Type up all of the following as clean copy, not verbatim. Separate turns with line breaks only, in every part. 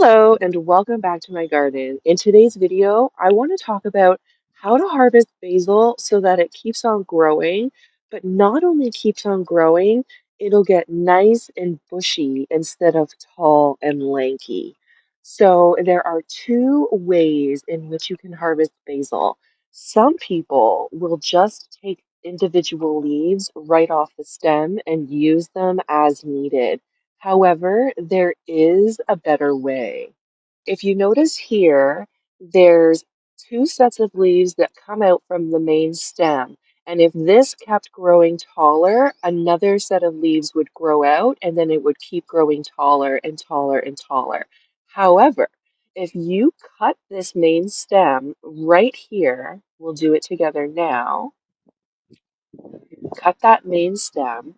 Hello and welcome back to my garden. In today's video, I want to talk about how to harvest basil so that it keeps on growing, but not only keeps on growing, it'll get nice and bushy instead of tall and lanky. So there are two ways in which you can harvest basil. Some people will just take individual leaves right off the stem and use them as needed. However, there is a better way. If you notice here, there's two sets of leaves that come out from the main stem. And if this kept growing taller, another set of leaves would grow out and then it would keep growing taller and taller and taller. However, if you cut this main stem right here, we'll do it together now, cut that main stem.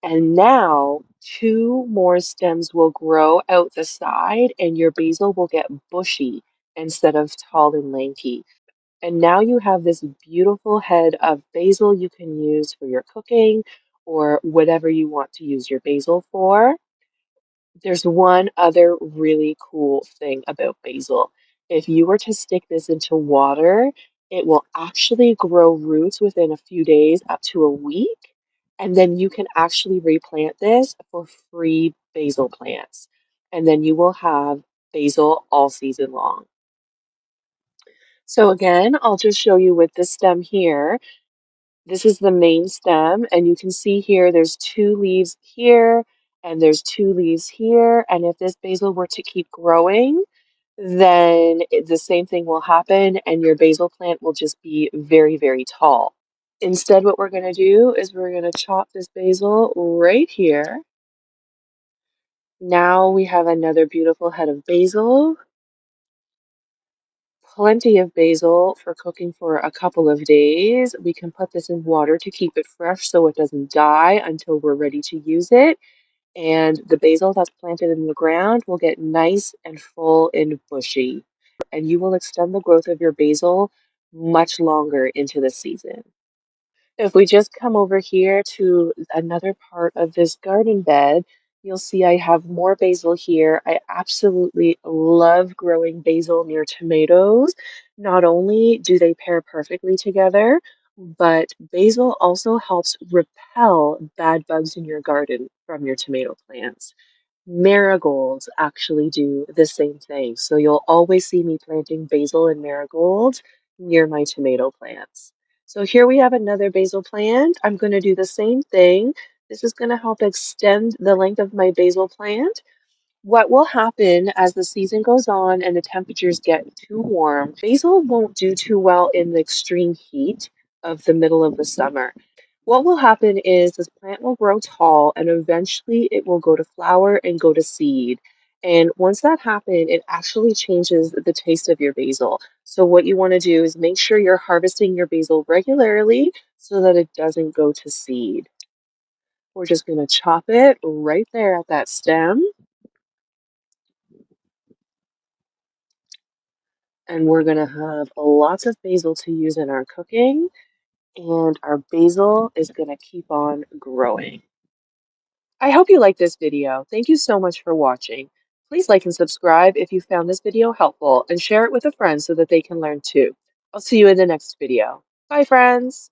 And now two more stems will grow out the side and your basil will get bushy instead of tall and lanky. And now you have this beautiful head of basil you can use for your cooking or whatever you want to use your basil for. There's one other really cool thing about basil. If you were to stick this into water, it will actually grow roots within a few days, up to a week. And then you can actually replant this for free basil plants. And then you will have basil all season long. So again, I'll just show you with this stem here. This is the main stem, and you can see here there's two leaves here and there's two leaves here. And if this basil were to keep growing, then the same thing will happen, and your basil plant will just be very, very tall. Instead, what we're going to do is we're going to chop this basil right here. Now we have another beautiful head of basil. Plenty of basil for cooking for a couple of days. We can put this in water to keep it fresh so it doesn't die until we're ready to use it. And the basil that's planted in the ground will get nice and full and bushy. And you will extend the growth of your basil much longer into the season. If we just come over here to another part of this garden bed, you'll see I have more basil here. I absolutely love growing basil near tomatoes. Not only do they pair perfectly together, but basil also helps repel bad bugs in your garden from your tomato plants. Marigolds actually do the same thing. So you'll always see me planting basil and marigolds near my tomato plants. So here we have another basil plant. I'm going to do the same thing. This is going to help extend the length of my basil plant. What will happen as the season goes on and the temperatures get too warm, basil won't do too well in the extreme heat of the middle of the summer. What will happen is this plant will grow tall and eventually it will go to flower and go to seed. And once that happens, it actually changes the taste of your basil. So what you want to do is make sure you're harvesting your basil regularly so that it doesn't go to seed. We're just going to chop it right there at that stem. And we're going to have lots of basil to use in our cooking. And our basil is going to keep on growing. I hope you liked this video. Thank you so much for watching. Please like and subscribe if you found this video helpful and share it with a friend so that they can learn too. I'll see you in the next video. Bye, friends.